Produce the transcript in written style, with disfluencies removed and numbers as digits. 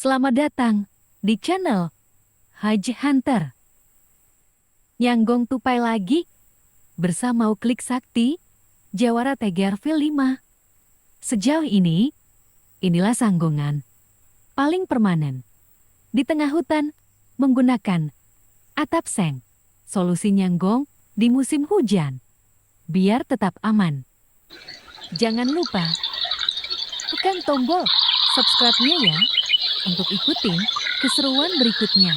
Selamat datang di channel Haji Hunter. Nyanggong tupai lagi bersama Uklik Sakti, Jawara TGRV 5. Sejauh ini, inilah sanggongan paling permanen di tengah hutan menggunakan atap seng. Solusi nyanggong di musim hujan biar tetap aman. Jangan lupa tekan tombol subscribe-nya ya untuk ikutin keseruan berikutnya.